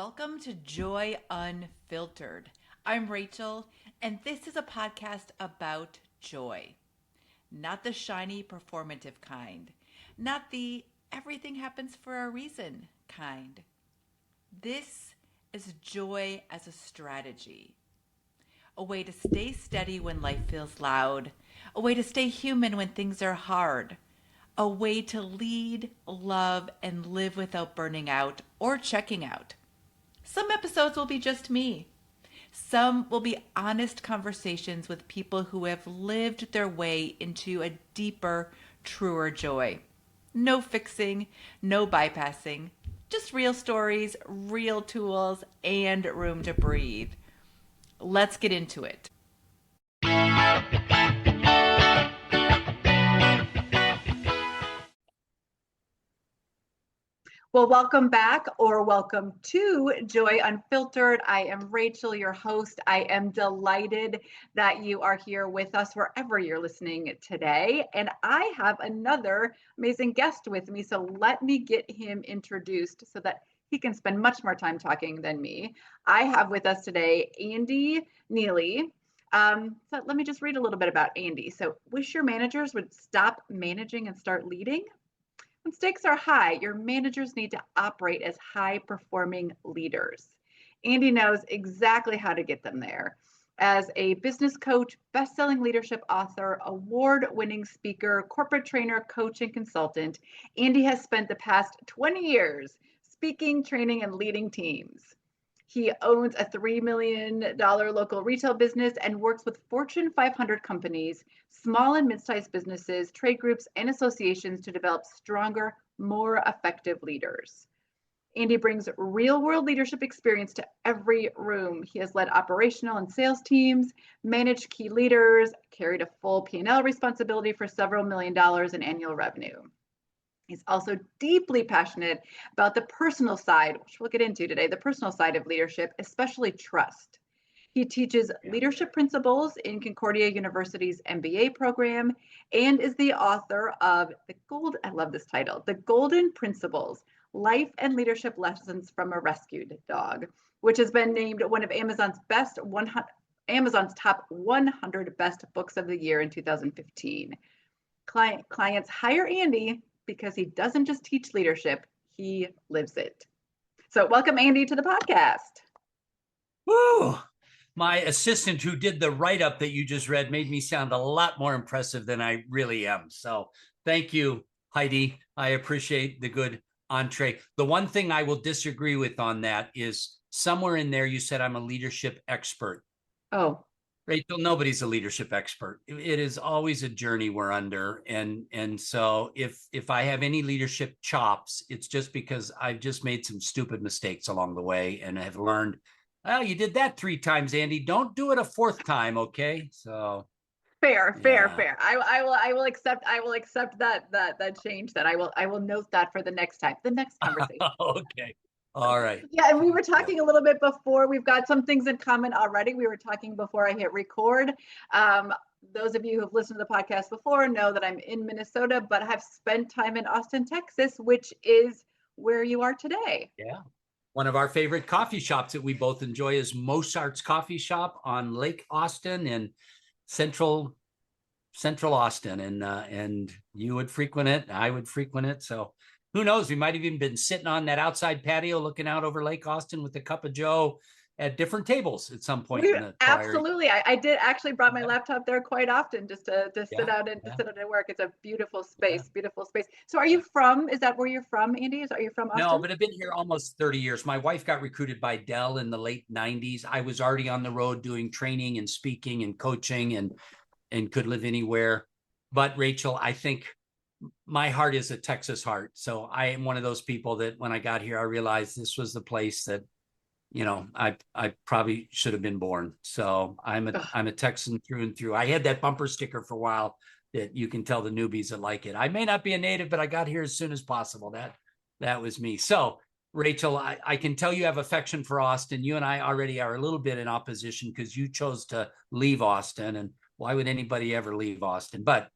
Welcome to Joy Unfiltered. I'm Rachel, and this is a podcast about joy. Not the shiny, performative kind, not the everything happens for a reason kind. This is joy as a strategy, a way to stay steady when life feels loud, a way to stay human when things are hard, a way to lead, love, and live without burning out or checking out. Some episodes will be just me. Some will be honest conversations with people who have lived their way into a deeper, truer joy. No fixing, no bypassing, just real stories, real tools, and room to breathe. Let's get into it. Well, welcome back or welcome to Joy Unfiltered. I am Rachel, your host. I am delighted that you are here with us wherever you're listening today. And I have another amazing guest with me. So let me get him introduced so that he can spend much more time talking than me. I have with us today Andy Neillie. So let me just read a little bit about Andy. So wish your managers would stop managing and start leading. When stakes are high, your managers need to operate as high-performing leaders. Andy knows exactly how to get them there. As a business coach, best-selling leadership author, award-winning speaker, corporate trainer, coach, and consultant, Andy has spent the past 20 years speaking, training, and leading teams. He owns a $3 million local retail business and works with Fortune 500 companies, small and mid-sized businesses, trade groups, and associations to develop stronger, more effective leaders. Andy brings real-world leadership experience to every room. He has led operational and sales teams, managed key leaders, carried a full P&L responsibility for several $1 million in annual revenue. He's also deeply passionate about the personal side, which we'll get into today, the personal side of leadership, especially trust. He teaches leadership principles in Concordia University's MBA program and is the author of I love this title, The Golden Principles, Life and Leadership Lessons from a Rescued Dog, which has been named one of Amazon's top 100 best books of the year in 2015. Clients hire Andy because he doesn't just teach leadership, he lives it. So welcome, Andy, to the podcast. Woo! My assistant who did the write-up that you just read made me sound a lot more impressive than I really am. So thank you, Heidi. I appreciate the good entree. The one thing I will disagree with on that is somewhere in there you said I'm a leadership expert. Oh. Rachel, nobody's a leadership expert. It is always a journey we're under. And so if I have any leadership chops, it's just because I've just made some stupid mistakes along the way and have learned, well, you did that 3 times, Andy. Don't do it a 4th time, okay? So fair. I will accept that change. That I will note that for the next conversation. Okay. All right. Yeah, and we were talking a little bit before. We've got some things in common already. We were talking before I hit record. Those of you who've listened to the podcast before know that I'm in Minnesota, but have spent time in Austin, Texas, which is where you are today. Yeah. One of our favorite coffee shops that we both enjoy is Mozart's Coffee Shop on Lake Austin in Central Austin, and you would frequent it. I would frequent it. So who knows? We might have even been sitting on that outside patio looking out over Lake Austin with a cup of Joe at different tables at some point. Absolutely. I did actually brought my laptop there quite often just to sit out and work. It's a beautiful space, beautiful space. So is that where you're from, Andy? Are you from Austin? No, but I've been here almost 30 years. My wife got recruited by Dell in the late 90s. I was already on the road doing training and speaking and coaching and could live anywhere. But Rachel, I think my heart is a Texas heart. So I am one of those people that when I got here, I realized this was the place that, I probably should have been born. So I'm a Texan through and through. I had that bumper sticker for a while that you can tell the newbies that like it. I may not be a native, but I got here as soon as possible. That was me. So Rachel, I can tell you have affection for Austin. You and I already are a little bit in opposition because you chose to leave Austin, and why would anybody ever leave Austin? But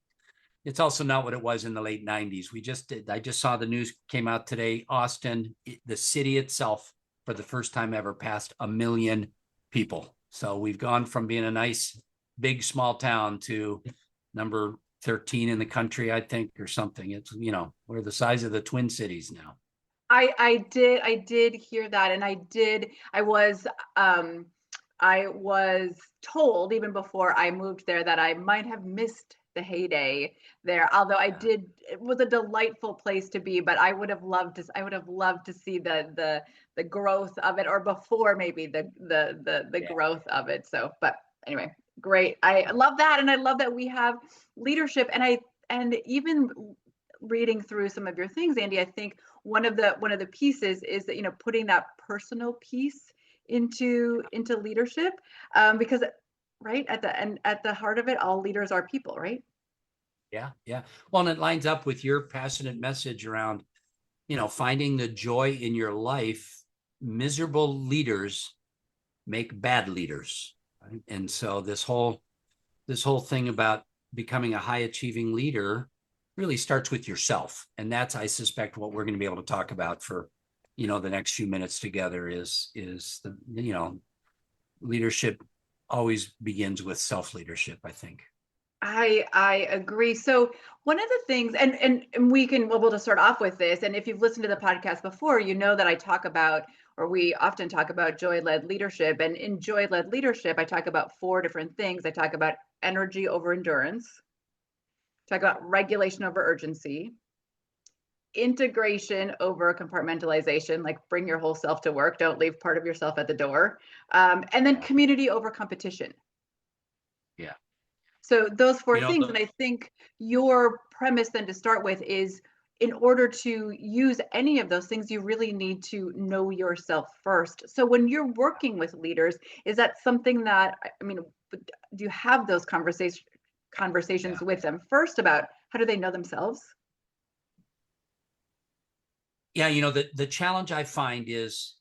it's also not what it was in the late 90s. I just saw the news came out today. Austin, the city itself, for the first time ever passed 1 million people. So we've gone from being a nice, big, small town to number 13 in the country, I think, or something. It's, we're the size of the Twin Cities now. I did hear that, and I was told even before I moved there that I might have missed the heyday there. Although it was a delightful place to be, but I would have loved to see the growth of it, or before maybe the growth of it. So, but anyway, great. I love that, and I love that we have leadership, and even reading through some of your things, Andy, I think one of the pieces is that, putting that personal piece into leadership, because right at the heart of it, all leaders are people, right? Yeah. Well, and it lines up with your passionate message around, finding the joy in your life. Miserable leaders make bad leaders, right? And so this whole thing about becoming a high achieving leader really starts with yourself. And that's, I suspect, what we're going to be able to talk about for, the next few minutes together is the, leadership always begins with self-leadership, I think. I agree. So one of the things, and we'll just start off with this. And if you've listened to the podcast before, you know that I talk about, or we often talk about, joy-led leadership. And in joy-led leadership, I talk about 4 different things. I talk about energy over endurance, talk about regulation over urgency, integration over compartmentalization, like bring your whole self to work, don't leave part of yourself at the door, and then community over competition. Yeah. So those 4 things, and I think your premise then to start with is, in order to use any of those things, you really need to know yourself first. So when you're working with leaders, is that something that, do you have those conversations with them first about how do they know themselves? Yeah, the challenge I find is,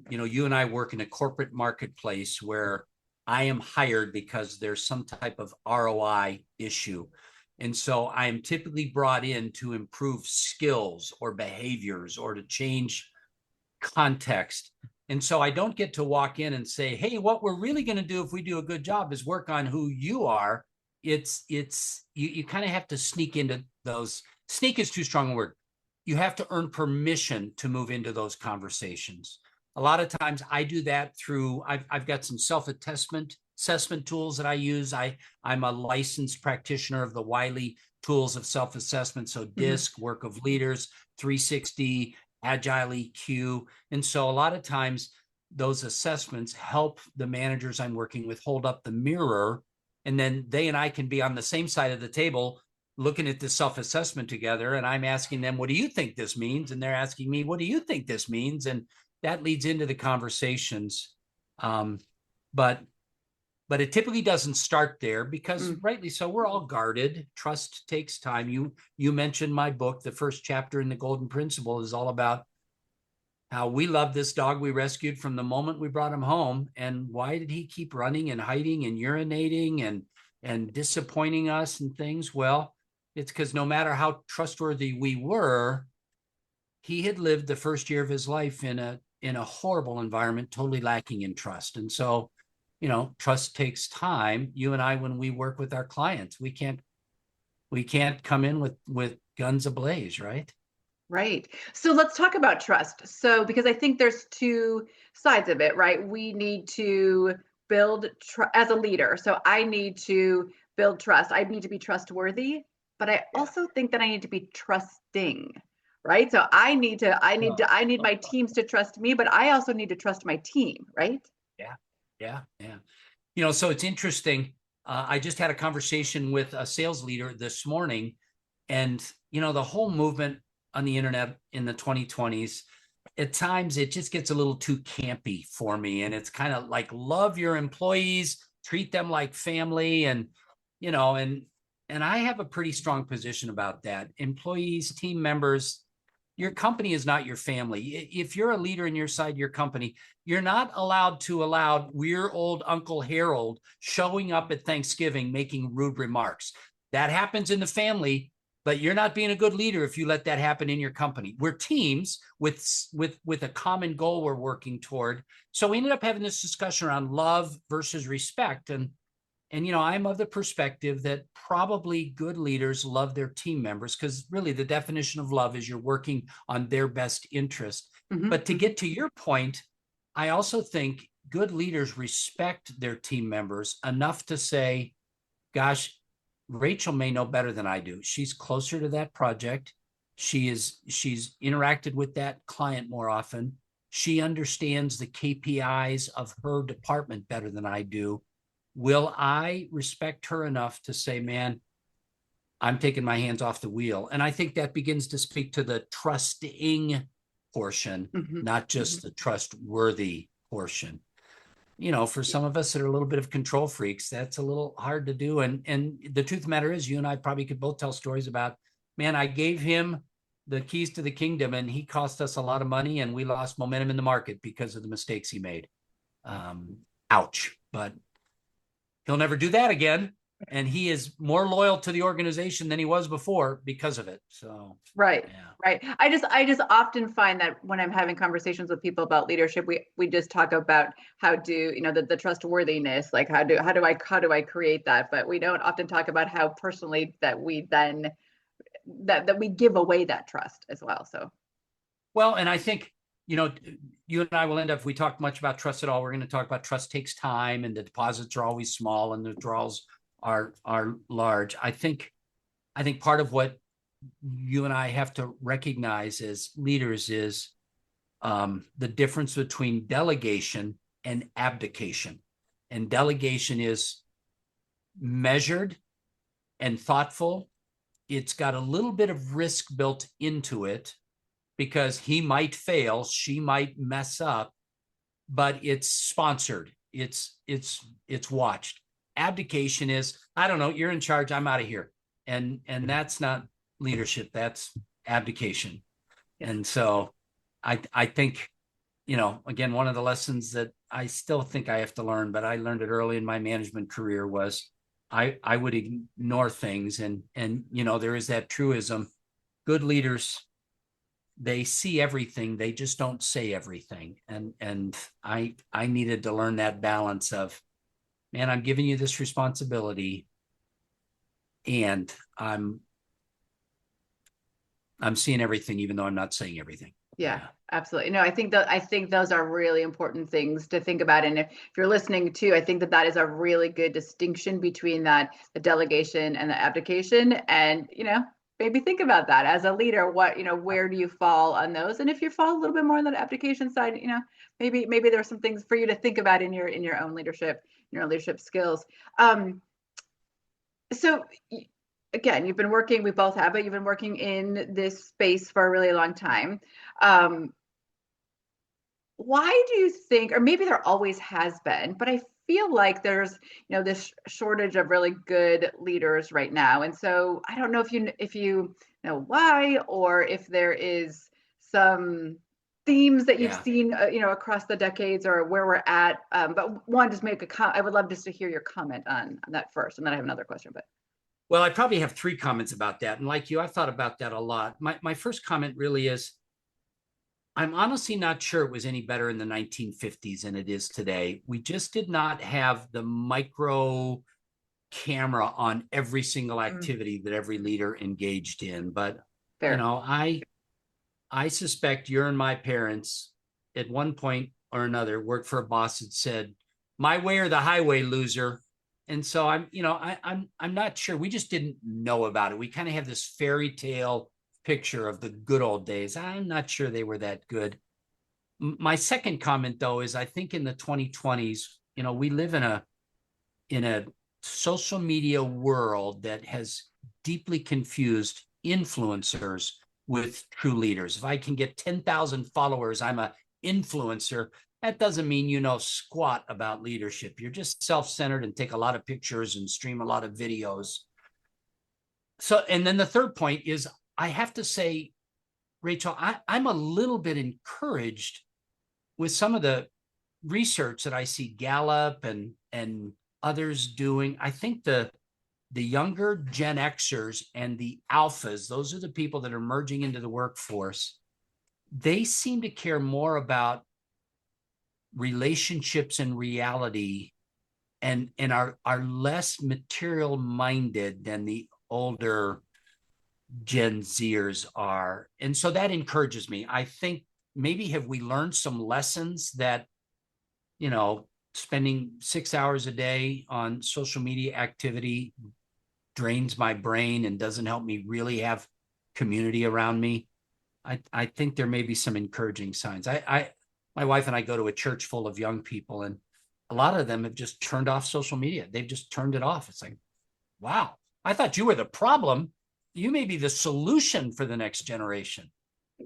you and I work in a corporate marketplace where I am hired because there's some type of ROI issue. And so I am typically brought in to improve skills or behaviors or to change context. And so I don't get to walk in and say, hey, what we're really going to do if we do a good job is work on who you are. You kind of have to sneak into those. Sneak is too strong a word. You have to earn permission to move into those conversations. A lot of times I do that through, I've got some self-assessment tools that I use. I'm a licensed practitioner of the Wiley tools of self-assessment. So DISC, Work of Leaders, 360, Agile EQ. And so a lot of times those assessments help the managers I'm working with hold up the mirror. And then they and I can be on the same side of the table looking at this self-assessment together. And I'm asking them, what do you think this means? And they're asking me, what do you think this means? And that leads into the conversations. But it typically doesn't start there because rightly so, we're all guarded. Trust takes time. You mentioned my book. The first chapter in The Golden Principle is all about how we love this dog we rescued from the moment we brought him home. And why did he keep running and hiding and urinating and disappointing us and things? Well, it's because no matter how trustworthy we were, he had lived the first year of his life in a horrible environment, totally lacking in trust. And so, trust takes time. You and I, when we work with our clients, we can't come in with guns ablaze, right? Right. So let's talk about trust. So, because I think there's 2 sides of it, right? We need to build as a leader. So I need to build trust. I need to be trustworthy, but I also think that I need to be trusting, right? So I need my teams to trust me, but I also need to trust my team, right? Yeah. So it's interesting. I just had a conversation with a sales leader this morning, and the whole movement on the internet in the 2020s, at times it just gets a little too campy for me. And it's kind of like, love your employees, treat them like family. And I have a pretty strong position about that. Employees, team members, your company is not your family. If you're a leader in your company, you're not allowed to allow weird old Uncle Harold showing up at Thanksgiving making rude remarks. That happens in the family. but you're not being a good leader if you let that happen in your company. We're teams with a common goal we're working toward. So we ended up having this discussion around love versus respect. And I'm of the perspective that probably good leaders love their team members, because really the definition of love is you're working on their best interest. Mm-hmm. But to get to your point, I also think good leaders respect their team members enough to say, gosh, Rachel may know better than I do. She's closer to that project. She's interacted with that client more often. She understands the KPIs of her department better than I do. Will I respect her enough to say, man, I'm taking my hands off the wheel? And I think that begins to speak to the trusting portion, not just the trustworthy portion. For some of us that are a little bit of control freaks, that's a little hard to do. And the truth of the matter is, you and I probably could both tell stories about, man, I gave him the keys to the kingdom and he cost us a lot of money and we lost momentum in the market because of the mistakes he made. Ouch. But he'll never do that again. And he is more loyal to the organization than he was before because of it. So right. Yeah. Right. I just often find that when I'm having conversations with people about leadership, we just talk about how do, the trustworthiness, like how do I create that, but we don't often talk about how personally that we then that we give away that trust as well. So well, and I think you and I will end up, if we talk much about trust at all, we're going to talk about trust takes time and the deposits are always small and the withdrawals are large. I think part of what you and I have to recognize as leaders is the difference between delegation and abdication. And delegation is measured and thoughtful. It's got a little bit of risk built into it because he might fail, she might mess up, but it's sponsored. It's watched. Abdication is, I don't know, you're in charge, I'm out of here. And that's not leadership, that's abdication. And so I think, again, one of the lessons that I still think I have to learn, but I learned it early in my management career, was I would ignore things. And there is that truism. Good leaders, they see everything, they just don't say everything. And I needed to learn that balance of, man, I'm giving you this responsibility and I'm seeing everything, even though I'm not saying everything. Yeah, absolutely. No, I think those are really important things to think about. And if you're listening too, I think that is a really good distinction between the delegation and the abdication. And, maybe think about that as a leader, where do you fall on those? And if you fall a little bit more on the abdication side, maybe there's some things for you to think about in your own leadership, skills. So again, we both have, but you've been working in this space for a really long time. Why do you think, or maybe there always has been, but I feel like there's, this shortage of really good leaders right now. And so I don't know if you know why, or if there is some themes that you've seen, across the decades, or where we're at. But one, just I would love just to hear your comment on that first, and then I have another question. But well, I probably have 3 comments about that. And like you, I've thought about that a lot. My first comment really is, I'm honestly not sure it was any better in the 1950s than it is today. We just did not have the micro camera on every single activity that every leader engaged in. But, fair. I suspect your and my parents at one point or another worked for a boss that said, my way or the highway, loser. And so I'm not sure. We just didn't know about it. We kind of have this fairy tale picture of the good old days. I'm not sure they were that good. My second comment, though, is I think in the 2020s, we live in a social media world that has deeply confused influencers with true leaders. If I can get 10,000 followers, I'm an influencer. That doesn't mean you know squat about leadership. You're just self-centered and take a lot of pictures and stream a lot of videos. So, and then the third point is, I have to say, Rachel, I'm a little bit encouraged with some of the research that I see Gallup and others doing. I think the the younger Gen Xers and the alphas, those are the people that are merging into the workforce. They seem to care more about relationships and reality, and are less material minded than the older Gen Zers are. And so that encourages me. I think maybe have we learned some lessons that, spending 6 hours a day on social media activity drains my brain and doesn't help me really have community around me. I think there may be some encouraging signs. My wife and I go to a church full of young people, and a lot of them have just turned off social media. They've just turned it off. It's like, wow, I thought you were the problem. You may be the solution for the next generation.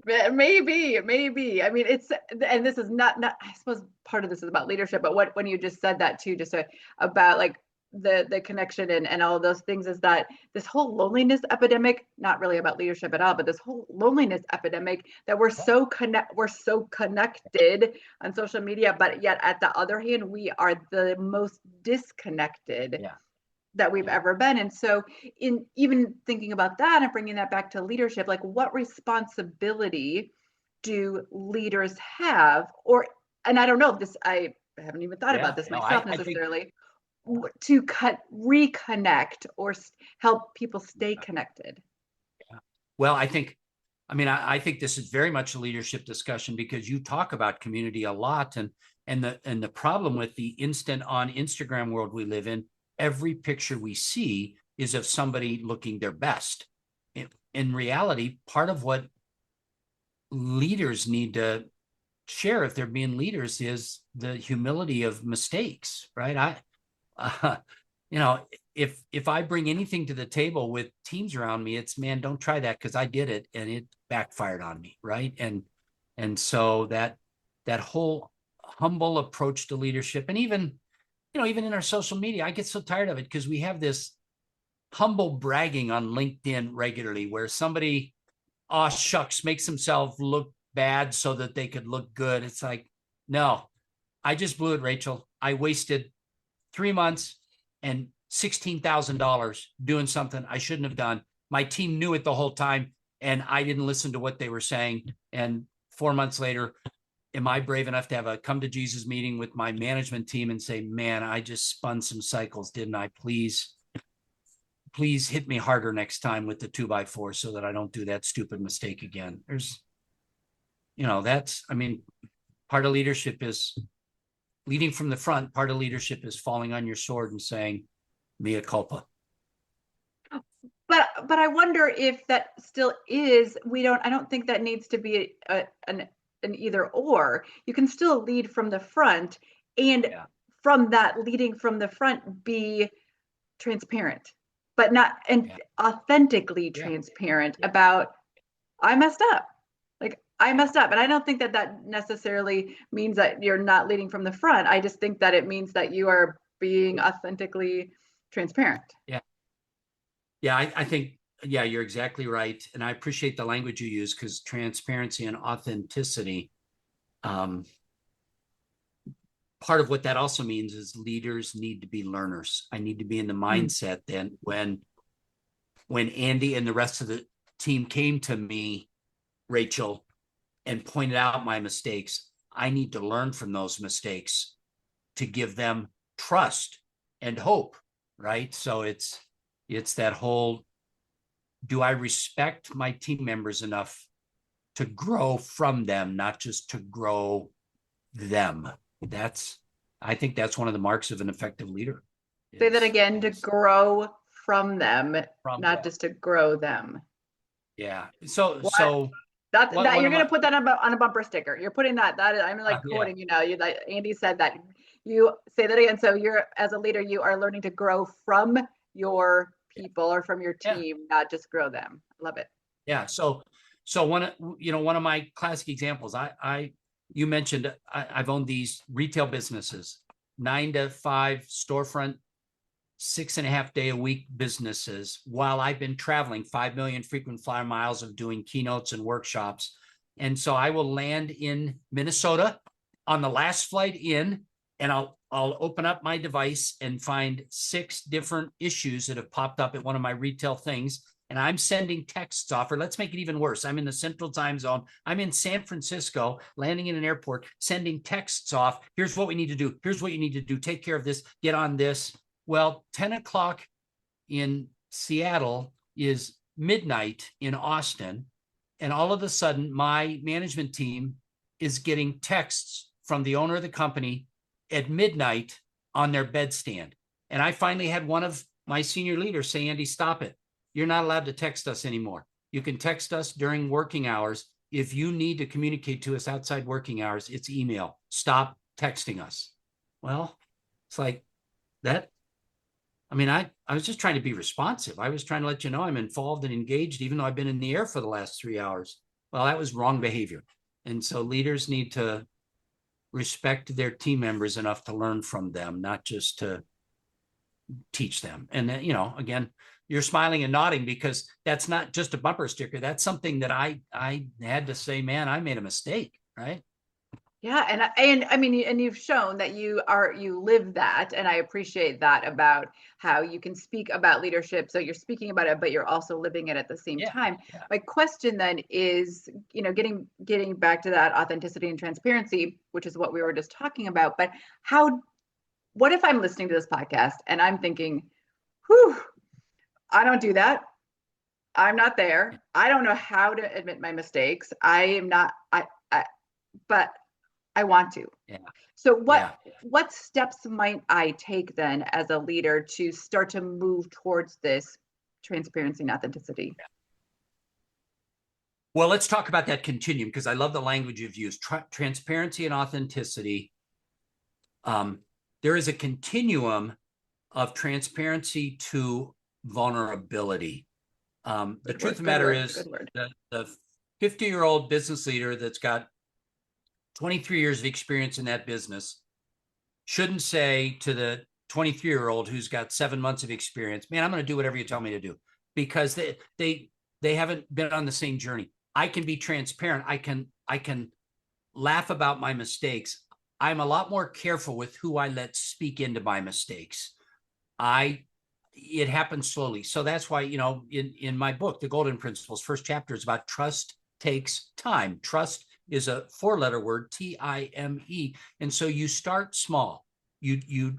Maybe. I mean, and this is not, I suppose part of this is about leadership, but when you just said that too, just about like the connection and all of those things, is that this whole loneliness epidemic, not really about leadership at all, but this whole loneliness epidemic, that we're so connected on social media, but yet at the other hand, we are the most disconnected that we've ever been. And so in even thinking about that and bringing that back to leadership, like what responsibility do leaders have? And I don't know if this, I haven't even thought about this myself necessarily, to reconnect or help people stay connected. Well, I think this is very much a leadership discussion, because you talk about community a lot, and the problem with the instant on Instagram world we live in, every picture we see is of somebody looking their best. In reality, part of what leaders need to share, if they're being leaders, is the humility of mistakes, right? If I bring anything to the table with teams around me, it's, man, don't try that because I did it and it backfired on me, right? And so that whole humble approach to leadership, and even in our social media, I get so tired of it because we have this humble bragging on LinkedIn regularly where somebody, oh shucks, makes themselves look bad so that they could look good. It's like, no, I just blew it, Rachel. I wasted 3 months and $16,000 doing something I shouldn't have done. My team knew it the whole time, and I didn't listen to what they were saying. And 4 months later, am I brave enough to have a come to Jesus meeting with my management team and say, man, I just spun some cycles, didn't I? Please hit me harder next time with the 2x4 so that I don't do that stupid mistake again. Part of leadership is leading from the front. Part of leadership is falling on your sword and saying, mea culpa. But I wonder if that still is, I don't think that needs to be an either or. You can still lead from the front, and from that leading from the front, be transparent, but not authentically transparent about, I messed up. I messed up. And I don't think that necessarily means that you're not leading from the front. I just think that it means that you are being authentically transparent. I think, you're exactly right. And I appreciate the language you use, because transparency and authenticity, part of what that also means is leaders need to be learners. I need to be in the mindset then when Andy and the rest of the team came to me, Rachel, and pointed out my mistakes, I need to learn from those mistakes to give them trust and hope, right? So it's that whole, do I respect my team members enough to grow from them, not just to grow them? I think that's one of the marks of an effective leader. Say that again, to grow from them, not just to grow them. Yeah. So that you're going to put that on a bumper sticker. You're putting that I'm like quoting, Andy said that. You say that again. So you're, as a leader, you are learning to grow from your people or from your team, not just grow them. I love it. Yeah. So one of my classic examples, you mentioned, I've owned these retail businesses, 9 to 5 storefront, 6.5 day a week businesses, while I've been traveling 5 million frequent flyer miles of doing keynotes and workshops. And so I will land in Minnesota on the last flight in, and I'll open up my device and find 6 different issues that have popped up at one of my retail things. And I'm sending texts off, or let's make it even worse. I'm in the central time zone. I'm in San Francisco, landing in an airport, sending texts off. Here's what we need to do. Here's what you need to do. Take care of this. Get on this. Well, 10 o'clock in Seattle is midnight in Austin. And all of a sudden, my management team is getting texts from the owner of the company at midnight on their bedstand. And I finally had one of my senior leaders say, Andy, stop it. You're not allowed to text us anymore. You can text us during working hours. If you need to communicate to us outside working hours, it's email. Stop texting us. Well, it's like that. I mean, I was just trying to be responsive. I was trying to let you know I'm involved and engaged, even though I've been in the air for the last 3 hours. Well, that was wrong behavior. And so leaders need to respect their team members enough to learn from them, not just to teach them. And then, you know, again, you're smiling and nodding because that's not just a bumper sticker. That's something that I had to say, man, I made a mistake, right? Yeah, and I mean, and you've shown that you live that, and I appreciate that about how you can speak about leadership. So you're speaking about it, but you're also living it at the same time. Yeah. My question then is, you know, getting back to that authenticity and transparency, which is what we were just talking about. But what if I'm listening to this podcast and I'm thinking, whew, I don't do that. I'm not there. I don't know how to admit my mistakes. I am not. But I want to. Yeah. So what steps might I take then as a leader to start to move towards this transparency and authenticity? Well, let's talk about that continuum because I love the language you've used. Transparency and authenticity. There is a continuum of transparency to vulnerability. The truth of the matter is the 50-year-old business leader that's got 23 years of experience in that business shouldn't say to the 23-year-old who's got 7 months of experience, man, I'm going to do whatever you tell me to do, because they haven't been on the same journey. I can be transparent. I can laugh about my mistakes. I'm a lot more careful with who I let speak into my mistakes. It happens slowly. So that's why, you know, in my book, The Golden Principles, first chapter is about trust takes time. Trust is a 4-letter word, T-I-M-E. And so you start small. You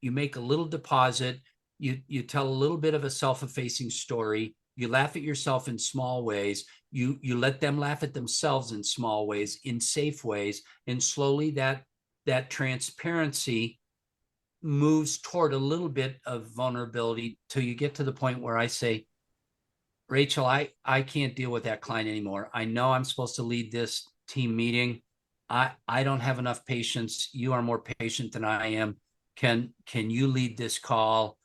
make a little deposit. You tell a little bit of a self-effacing story. You laugh at yourself in small ways. You let them laugh at themselves in small ways, in safe ways. And slowly that transparency moves toward a little bit of vulnerability till you get to the point where I say, Rachel, I can't deal with that client anymore. I know I'm supposed to lead this team meeting. I don't have enough patience. You are more patient than I am. Can you lead this call?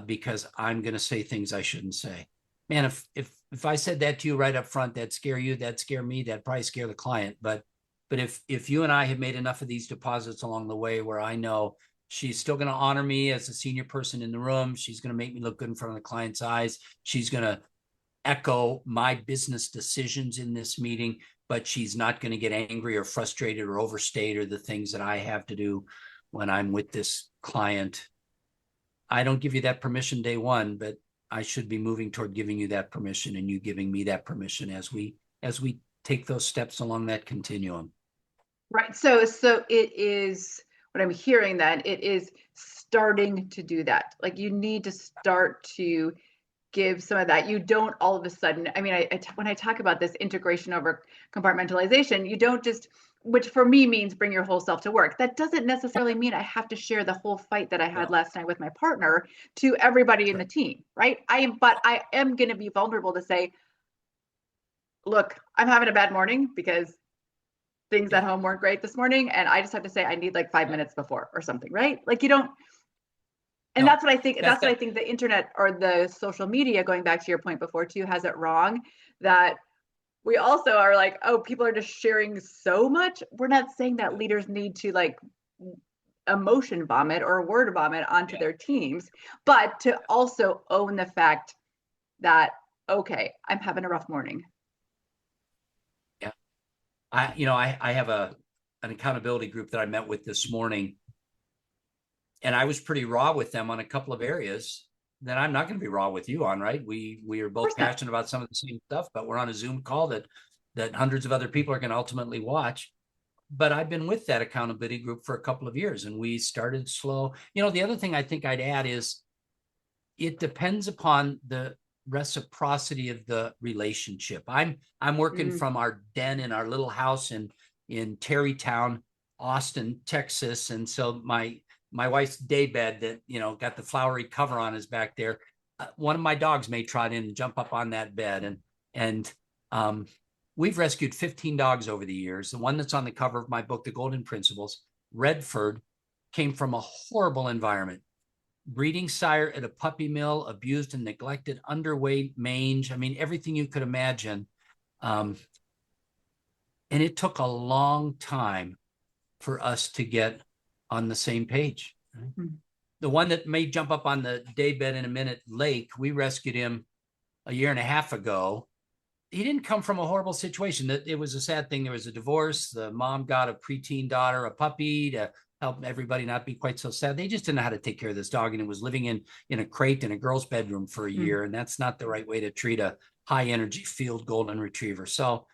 Because I'm going to say things I shouldn't say. Man, if I said that to you right up front, that'd scare you, that'd scare me, that'd probably scare the client. But if you and I have made enough of these deposits along the way where I know she's still going to honor me as a senior person in the room, she's going to make me look good in front of the client's eyes, she's going to echo my business decisions in this meeting, but she's not going to get angry or frustrated or overstate or the things that I have to do when I'm with this client. I don't give you that permission day one, but I should be moving toward giving you that permission and you giving me that permission as we take those steps along that continuum. Right. So it is what I'm hearing then, it is starting to do that. Like you need to start to give some of that. You don't all of a sudden, I mean, when I talk about this integration over compartmentalization, you don't just, which for me means bring your whole self to work. That doesn't necessarily mean I have to share the whole fight that I had last night with my partner to everybody in the team, right? But I am going to be vulnerable to say, look, I'm having a bad morning because things at home weren't great this morning. And I just have to say, I need like 5 minutes before or something, right? Like you don't, and that's what I think. That's what I think the internet or the social media, going back to your point before too, has it wrong. That we also are like, oh, people are just sharing so much. We're not saying that leaders need to like emotion vomit or word vomit onto their teams, but to also own the fact that, okay, I'm having a rough morning. Yeah, I have an accountability group that I met with this morning. and I was pretty raw with them on a couple of areas that I'm not going to be raw with you on, right? We are both passionate about some of the same stuff, but we're on a Zoom call that hundreds of other people are going to ultimately watch. But I've been with that accountability group for a couple of years, and we started slow. The other thing I think I'd add is it depends upon the reciprocity of the relationship. I'm working from our den in our little house in Terrytown, Austin, Texas, and so my wife's day bed that got the flowery cover on is back there. One of my dogs may trot in and jump up on that bed, and we've rescued 15 dogs over the years. The one that's on the cover of my book, The Golden Principles, Redford, came from a horrible environment. Breeding sire at a puppy mill, abused and neglected, underweight, mange. I mean, everything you could imagine. And it took a long time for us to get on the same page. Right? Mm-hmm. The one that may jump up on the daybed in a minute, Lake, we rescued him a year and a half ago. He didn't come from a horrible situation. It was a sad thing. There was a divorce. The mom got a preteen daughter, a puppy, to help everybody not be quite so sad. They just didn't know how to take care of this dog, and it was living in a crate in a girl's bedroom for a year, and that's not the right way to treat a high energy field golden retriever. So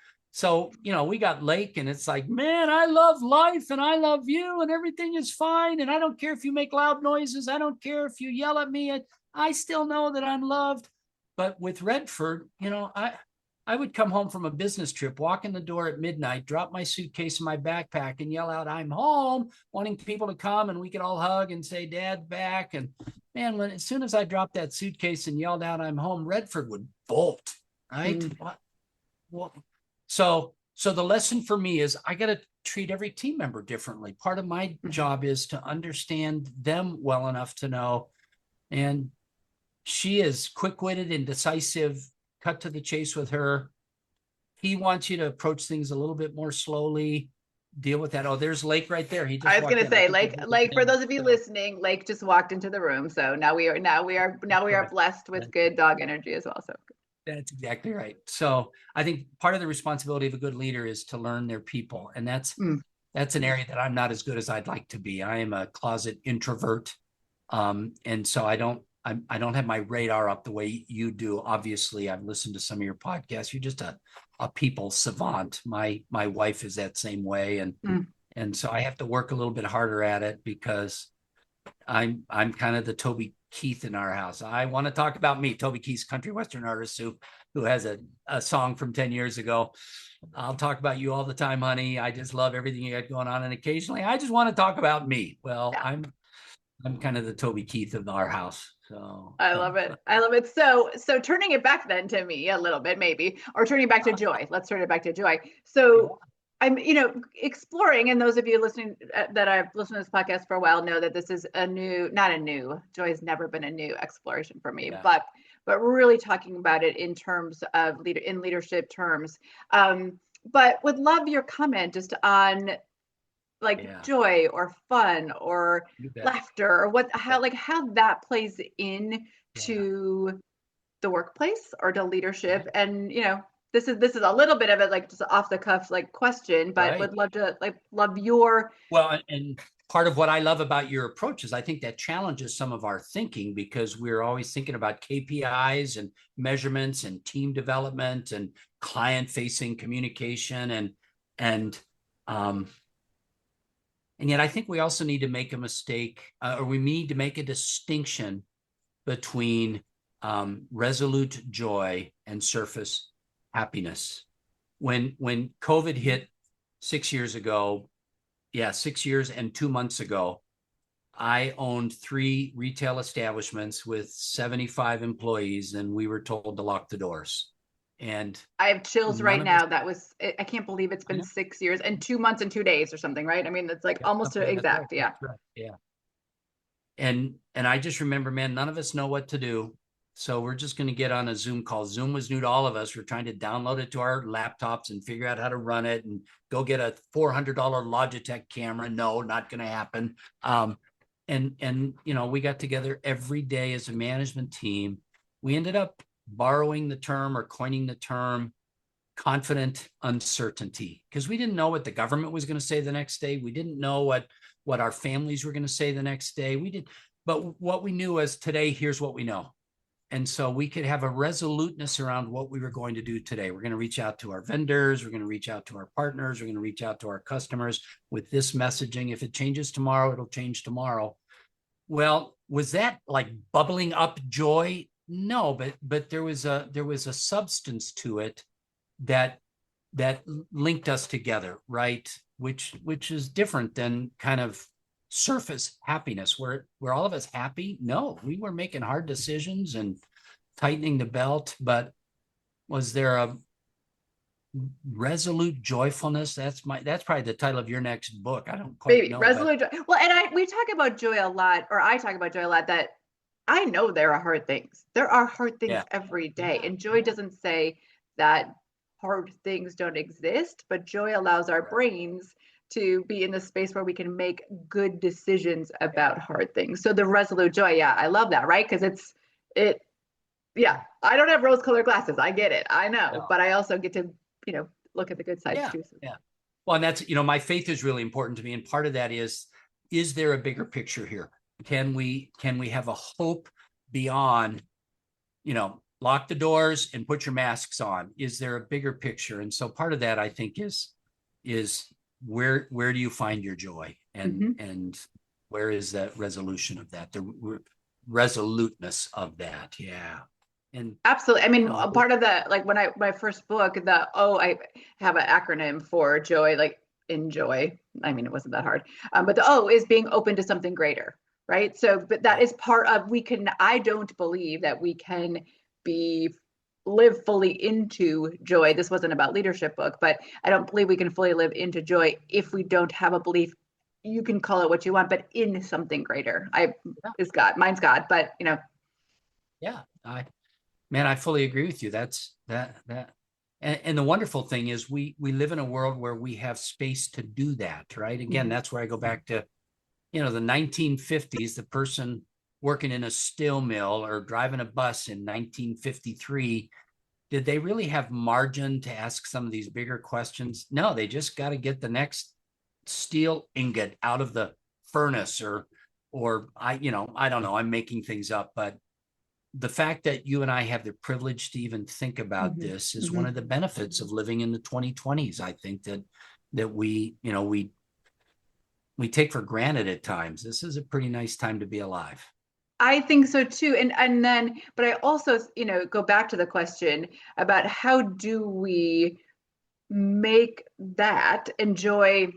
we got Lake, and it's like, man, I love life, and I love you, and everything is fine, and I don't care if you make loud noises. I don't care if you yell at me. I still know that I'm loved. But with Redford, I would come home from a business trip, walk in the door at midnight, drop my suitcase in my backpack, and yell out, "I'm home," wanting people to come, and we could all hug and say, "Dad's back." And man, as soon as I dropped that suitcase and yelled out, "I'm home," Redford would bolt, right? Well, so the lesson for me is I got to treat every team member differently. Part of my job is to understand them well enough to know. And she is quick-witted and decisive. Cut to the chase with her. He wants you to approach things a little bit more slowly. Deal with that. Oh, there's Lake right there. He just I was going to say, Lake. For those of you listening, Lake just walked into the room. So now we are blessed with good dog energy as well. So that's exactly right. So I think part of the responsibility of a good leader is to learn their people, and that's an area that I'm not as good as I'd like to be. I am a closet introvert, and so I don't have my radar up the way you do. Obviously, I've listened to some of your podcasts. You're just a people savant. My wife is that same way, and so I have to work a little bit harder at it because I'm kind of the Toby Keith in our house. I want to talk about me. Toby Keith's country western artist who has a song from 10 years ago. I'll talk about you all the time, honey. I just love everything you got going on, and occasionally I just want to talk about me. Well, yeah. I'm kind of the Toby Keith of our house. So I love it. So turning it back then to me a little bit, maybe, or turning it back to Joy. Let's turn it back to Joy. So I'm, exploring, and those of you listening that I've listened to this podcast for a while know that this is Joy has never been a new exploration for me, but we're really talking about it in terms of leadership terms. But would love your comment just on joy or fun or laughter or how that plays into the workplace or to leadership. And this is a little bit of it, just off the cuff question, but would love to love your and part of what I love about your approach is I think that challenges some of our thinking, because we're always thinking about KPIs and measurements and team development and client facing communication and yet I think we also need to make a mistake, or we need to make a distinction between resolute joy and surface happiness. When COVID hit 6 years ago, 6 years and 2 months ago, I owned 3 retail establishments with 75 employees, and we were told to lock the doors. And I have chills right now. I can't believe it's been 6 years and 2 months and 2 days or something, right? I mean, it's almost exact. Right. Yeah. And I just remember, man, none of us know what to do. So we're just going to get on a Zoom call. Zoom was new to all of us. We're trying to download it to our laptops and figure out how to run it and go get a $400 Logitech camera. No, not going to happen. And we got together every day as a management team. We ended up borrowing the term or coining the term confident uncertainty, because we didn't know what the government was going to say the next day. We didn't know what our families were going to say the next day. We did, but what we knew was today, here's what we know. And so we could have a resoluteness around what we were going to do today. We're going to reach out to our vendors. We're going to reach out to our partners. We're going to reach out to our customers with this messaging. If it changes tomorrow, it'll change tomorrow. Well, was that like bubbling up joy? No, but there was a substance to it that linked us together, right? Which is different than kind of surface happiness. Were all of us happy? No, we were making hard decisions and tightening the belt, but was there a resolute joyfulness? That's probably the title of your next book. I don't quite Maybe know, resolute joy. Well, and we talk about joy a lot, or I talk about joy a lot, that I know there are hard things. There are hard things every day. And joy doesn't say that hard things don't exist, but joy allows our brains to be in the space where we can make good decisions about hard things. So the resolute joy, yeah, I love that, right? Because yeah, I don't have rose-colored glasses. I get it. I know, but I also get to, look at the good sides too. Yeah. Well, and that's, my faith is really important to me. And part of that is there a bigger picture here? Can we have a hope beyond, lock the doors and put your masks on? Is there a bigger picture? And so part of that, I think, is where do you find your joy, and where is that resolution of that, the resoluteness of that? Yeah. And absolutely. I mean, part of the, like when my first book, I have an acronym for joy, like enjoy. I mean, it wasn't that hard. But the O is being open to something greater, right? So, but that is part of, I don't believe that we can live fully into joy. This wasn't about leadership book, but I don't believe we can fully live into joy if we don't have a belief. You can call it what you want, but in something greater. Is God, mine's God, but Yeah, I fully agree with you. That's that. And the wonderful thing is we live in a world where we have space to do that, right? Again, that's where I go back to, the 1950s, the person working in a steel mill or driving a bus in 1953, did they really have margin to ask some of these bigger questions? No, they just got to get the next steel ingot out of the furnace, or I don't know, I'm making things up, but the fact that you and I have the privilege to even think about this is one of the benefits of living in the 2020s. I think that we take for granted at times. This is a pretty nice time to be alive. I think so too. And then, but I also, go back to the question about how do we make that enjoy,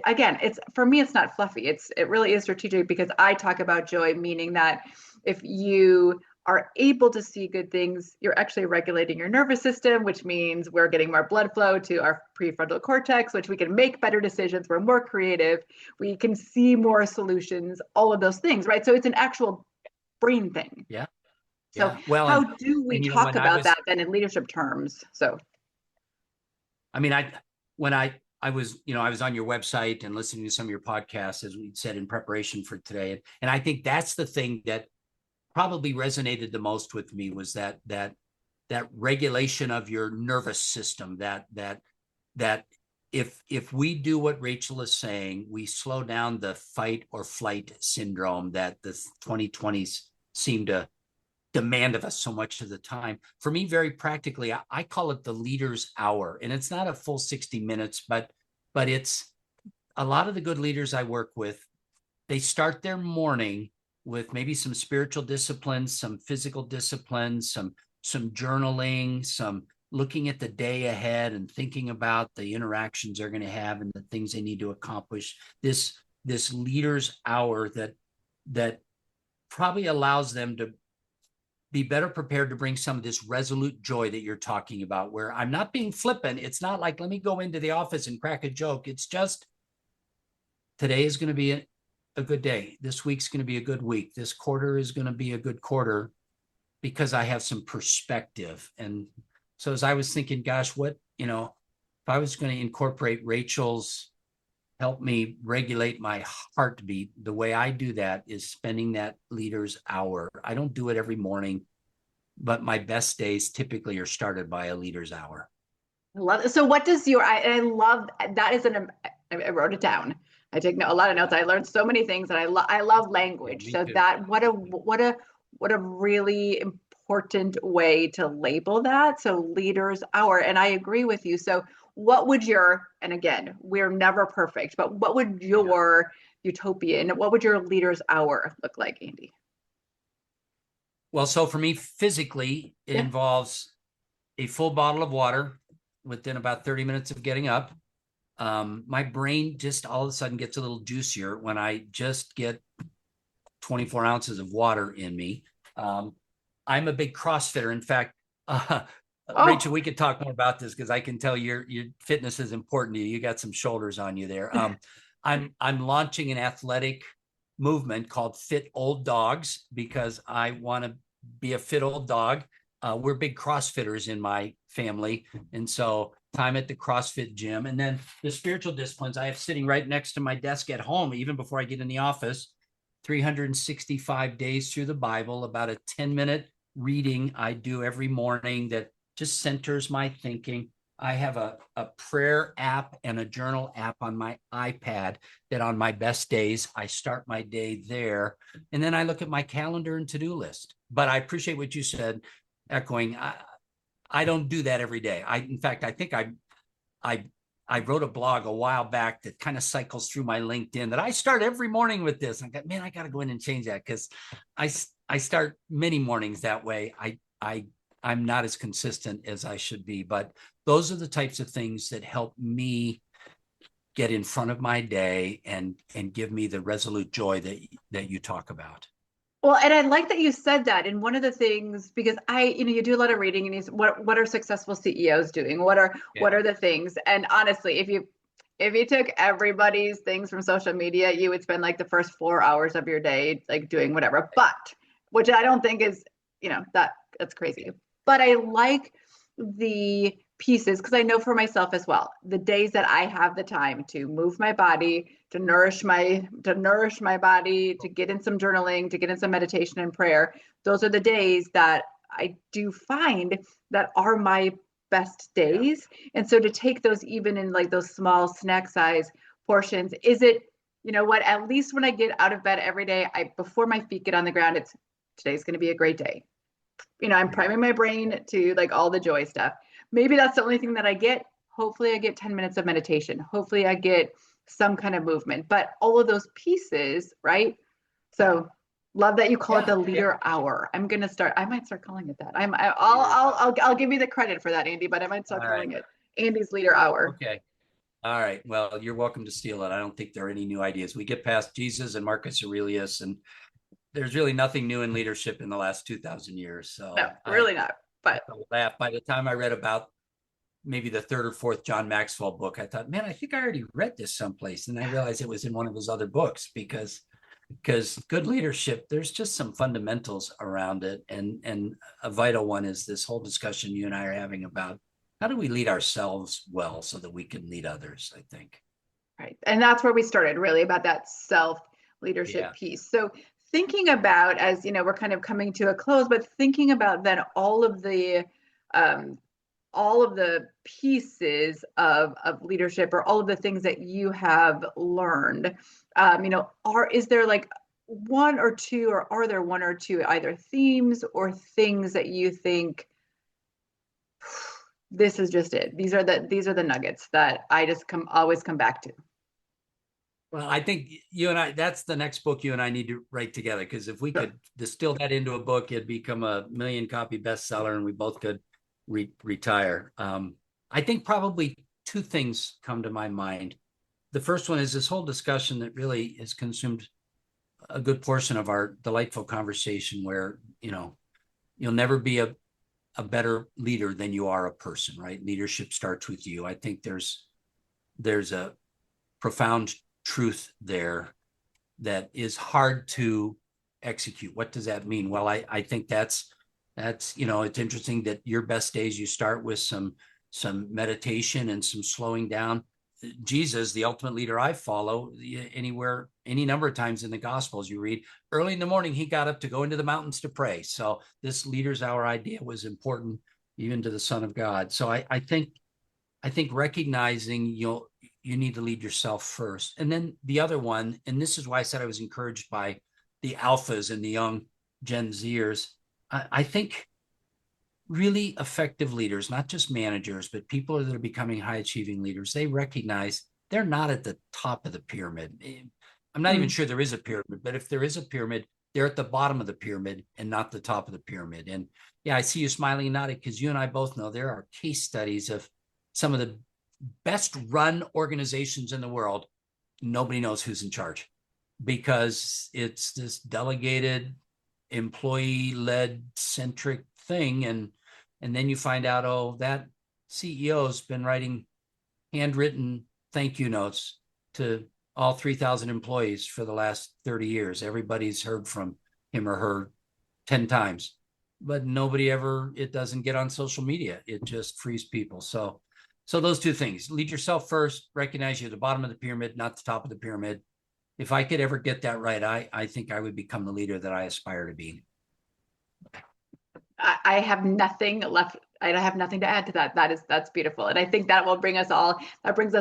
again, for me, it's not fluffy. It really is strategic, because I talk about joy, meaning that if you are able to see good things, you're actually regulating your nervous system, which means we're getting more blood flow to our prefrontal cortex, which we can make better decisions. We're more creative. We can see more solutions, all of those things, right? So it's an actual brain thing. Yeah. So how do we talk about that then in leadership terms? So, I mean, when I was on your website and listening to some of your podcasts, as we said, in preparation for today. And I think that's the thing that probably resonated the most with me, was that regulation of your nervous system, that if we do what Rachel is saying, we slow down the fight or flight syndrome that the 2020s seem to demand of us so much of the time. For me, very practically, I call it the leader's hour. And it's not a full 60 minutes, but it's a lot of the good leaders I work with. They start their morning with maybe some spiritual disciplines, some physical disciplines, some journaling, some looking at the day ahead and thinking about the interactions they're going to have and the things they need to accomplish. This leader's hour that probably allows them to be better prepared to bring some of this resolute joy that you're talking about, where I'm not being flippant. It's not like, let me go into the office and crack a joke. It's just, today is going to be a good day. This week's going to be a good week. This quarter is going to be a good quarter, because I have some perspective. And so as I was thinking, gosh, if I was going to incorporate Rachel's help me regulate my heartbeat, the way I do that is spending that leader's hour. I don't do it every morning, but my best days typically are started by a leader's hour. I love it. So what does I love that is I wrote it down. I take a lot of notes. I learned so many things and I love Yeah, language. me So too. that what a really important way to label that. So leaders hour. And I agree with you. So what would your, and again, we're never perfect, but what would Yeah. your utopian, what would your leaders hour look like, Andy? Well, so for me, physically, it Yeah. involves a full bottle of water within about 30 minutes of getting up. My brain just all of a sudden gets a little juicier when I just get 24 ounces of water in me. Um, I'm a big CrossFitter. In fact, Rachel, Oh, we could talk more about this because I can tell your fitness is important to you. You got some shoulders on you there. I'm launching an athletic movement called Fit Old Dogs because I want to be a fit old dog. We're big CrossFitters in my family, and so time at the CrossFit gym, and then the spiritual disciplines I have sitting right next to my desk at home, even before I get in the office. 365 days through the Bible, about a 10-minute reading I do every morning that just centers my thinking. I have a prayer app and a journal app on my iPad that on my best days, I start my day there. And then I look at my calendar and to-do list. But I appreciate what you said, echoing. I don't do that every day. In fact, I think I I wrote a blog a while back that kind of cycles through my LinkedIn that I start every morning with this. I got, man, I got to go in and change that because I I start many mornings that way. I'm not as consistent as I should be, but those are the types of things that help me get in front of my day and give me the resolute joy that you talk about. well, and I like that you said that. And one of the things, because you do a lot of reading, and what are successful CEOs doing? What Yeah. are the things? And honestly, if you took everybody's things from social media, you would spend like the first 4 hours of your day like doing whatever. But which I don't think is, that's crazy. But I like the pieces because I know for myself as well, the days that I have the time to move my body, to nourish my body, to get in some journaling, to get in some meditation and prayer, those are the days that I do find that are my best Yeah. days. And so to take those even in like those small snack size portions, is it, you know what, at least when I get out of bed every day, I before my feet get on the ground, it's today's going to be a great day. I'm Yeah. priming my brain to like all the joy stuff. Maybe that's the only thing that I get. Hopefully, I get 10 minutes of meditation. Hopefully, I get some kind of movement, but all of those pieces, right? So, love that you call it Yeah. the Yeah. leader hour. I might start calling it that. Leader. I'll give you the credit for that, Andy, but I might All start right. calling it Andy's leader hour. Okay. All right. Well, you're welcome to steal it. I don't think there are any new ideas. We get past Jesus and Marcus Aurelius, and there's really nothing new in leadership in the last 2,000 years. No, So I really not. But laugh. By the time I read about maybe the third or fourth John Maxwell book, I thought, man, I think I already read this someplace. And I realized it was in one of his other books because good leadership, there's just some fundamentals around it. And a vital one is this whole discussion you and I are having about how do we lead ourselves well so that we can lead others, I think. right. And that's where we started really about that self leadership Yeah. piece. So thinking about as we're kind of coming to a close, but thinking about then um, all of the pieces of leadership or all of the things that you have learned, is there like one or two, or are there one or two either themes or things that you think this is just it? These are the nuggets that I just always come back to. Well, I think you and I, that's the next book you and I need to write together. Because if we Sure. could distill that into a book, it'd become a million copy bestseller and we both could retire. I think probably two things come to my mind. The first one is this whole discussion that really has consumed a good portion of our delightful conversation where, you'll never be a better leader than you are a person, right? Leadership starts with you. I think there's a profound truth there that is hard to execute. What does that mean? Well, I think that's it's interesting that your best days you start with some meditation and some slowing down. Jesus, the ultimate leader I follow, anywhere, any number of times in the Gospels, you read early in the morning, he got up to go into the mountains to pray. So this leader's hour idea was important even to the Son of God. So I think I think recognizing you need to lead yourself first. And then the other one, and this is why I said I was encouraged by the alphas and the young Gen Zers. I think really effective leaders, not just managers, but people that are becoming high achieving leaders, they recognize they're not at the top of the pyramid. I'm not even sure there is a pyramid, but if there is a pyramid, they're at the bottom of the pyramid and not the top of the pyramid. And yeah, I see you smiling and nodding because you and I both know there are case studies of some of the best run organizations in the world. Nobody knows who's in charge because it's this delegated, employee-led centric thing. And then you find out, oh, that CEO's been writing handwritten thank you notes to all 3,000 employees for the last 30 years. Everybody's heard from him or her 10 times, but nobody ever, it doesn't get on social media. It just frees people. So those two things: lead yourself first, recognize you're at the bottom of the pyramid, not the top of the pyramid. If I could ever get that right, I think I would become the leader that I aspire to be. I have nothing left. I have nothing to add to that. That's beautiful. And I think that brings us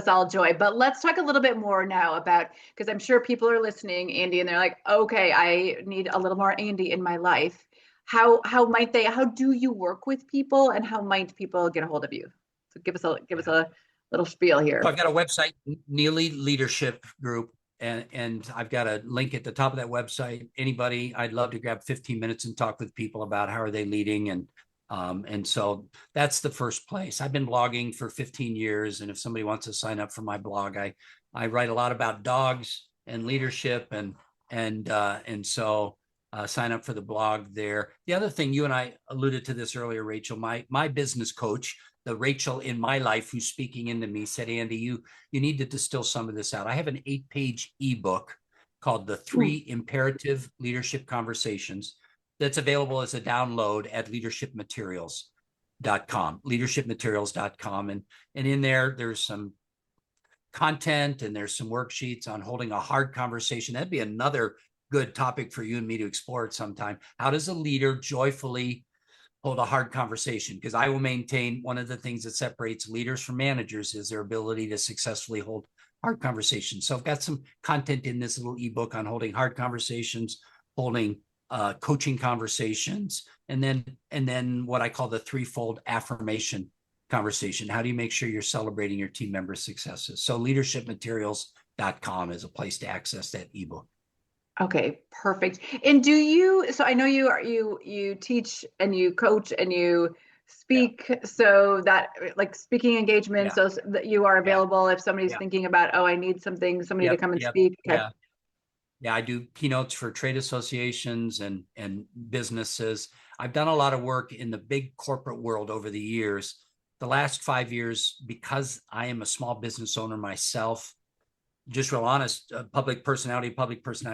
all joy. But let's talk a little bit more now about, because I'm sure people are listening, Andy, and they're like, okay, I need a little more Andy in my life. How do you work with people, and how might people get a hold of you? So give us a little spiel here. So I've got a website, Neillie Leadership Group, and I've got a link at the top of that website. Anybody, I'd love to grab 15 minutes and talk with people about how are they leading. And so that's the first place. I've been blogging for 15 years. And if somebody wants to sign up for my blog, I write a lot about dogs and leadership. And so sign up for the blog there. The other thing, you and I alluded to this earlier, Rachel, my business coach, the Rachel in my life who's speaking into me, said, Andy, you need to distill some of this out. I have an 8-page ebook called The 3 Imperative Leadership Conversations that's available as a download at leadershipmaterials.com. And in there's some content and there's some worksheets on holding a hard conversation. That'd be another good topic for you and me to explore at some time. How does a leader joyfully hold a hard conversation? Because I will maintain one of the things that separates leaders from managers is their ability to successfully hold hard conversations. So I've got some content in this little ebook on holding hard conversations, holding coaching conversations, and then what I call the 3-fold affirmation conversation. How do you make sure you're celebrating your team members' successes? So leadershipmaterials.com is a place to access that ebook. Okay, perfect. And so I know you teach and you coach and you speak, so that like speaking engagements, so that you are available if somebody's thinking about, oh, I need somebody to come and speak. Okay. Yeah, I do keynotes for trade associations and businesses. I've done a lot of work in the big corporate world over the years. The last 5 years, because I am a small business owner myself, just real honest, public personality,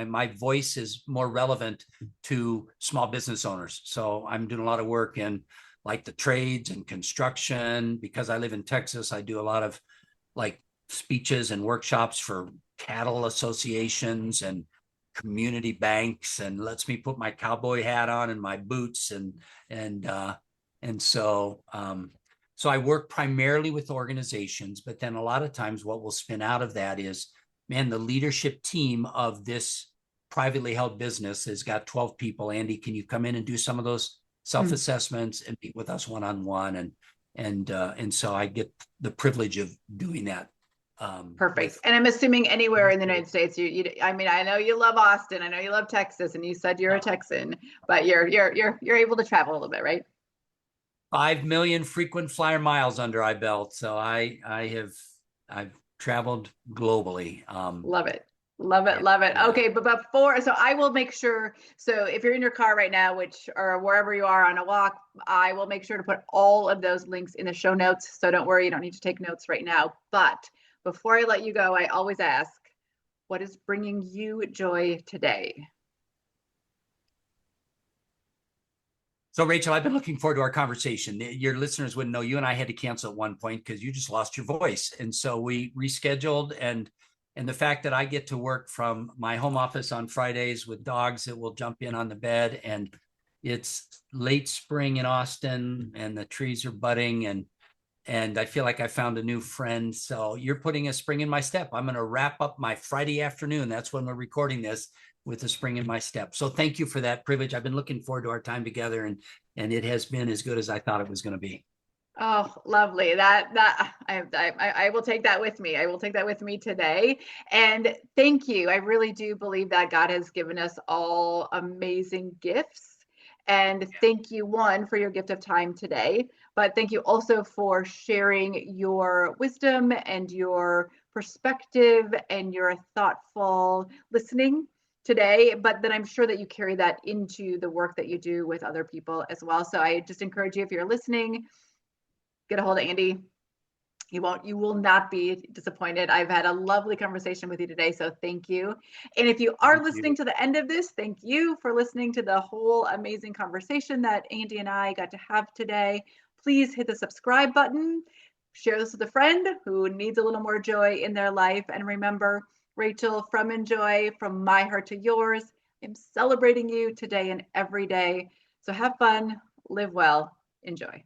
my voice is more relevant to small business owners. So I'm doing a lot of work in like the trades and construction. Because I live in Texas, I do a lot of like speeches and workshops for cattle associations and community banks, and lets me put my cowboy hat on and my boots. So I work primarily with organizations, but then a lot of times what will spin out of that is, man, the leadership team of this privately held business has got 12 people. Andy, can you come in and do some of those self-assessments and meet with us one-on-one? And so I get the privilege of doing that. Perfect. And I'm assuming anywhere in the United States, I mean, I know you love Austin, I know you love Texas, and you said you're a Texan, but you're able to travel a little bit, right? 5 million frequent flyer miles under my belt. So I've traveled globally. Love it. Love it. Love it. Okay. But so I will make sure. So if you're in your car right now, or wherever you are on a walk, I will make sure to put all of those links in the show notes. So don't worry, you don't need to take notes right now. But before I let you go, I always ask, what is bringing you joy today? So Rachel, I've been looking forward to our conversation. Your listeners wouldn't know, you and I had to cancel at one point because you just lost your voice. And so we rescheduled, and the fact that I get to work from my home office on Fridays with dogs that will jump in on the bed, and it's late spring in Austin and the trees are budding, and I feel like I found a new friend. So you're putting a spring in my step. I'm going to wrap up my Friday afternoon. That's when we're recording this, with a spring in my step. So thank you for that privilege. I've been looking forward to our time together, and it has been as good as I thought it was going to be. Oh, lovely. I will take that with me. I will take that with me today. And thank you. I really do believe that God has given us all amazing gifts. And thank you, one, for your gift of time today. But thank you also for sharing your wisdom and your perspective and your thoughtful listening today. But then I'm sure that you carry that into the work that you do with other people as well. So I just encourage you, if you're listening, get a hold of Andy. You will not be disappointed. I've had a lovely conversation with you today, so thank you. And if you are listening to the end of this, thank you for listening to the whole amazing conversation that Andy and I got to have today. Please hit the subscribe button, share this with a friend who needs a little more joy in their life. And remember, Rachel, from Enjoy, from my heart to yours, I'm celebrating you today and every day. So have fun, live well, enjoy.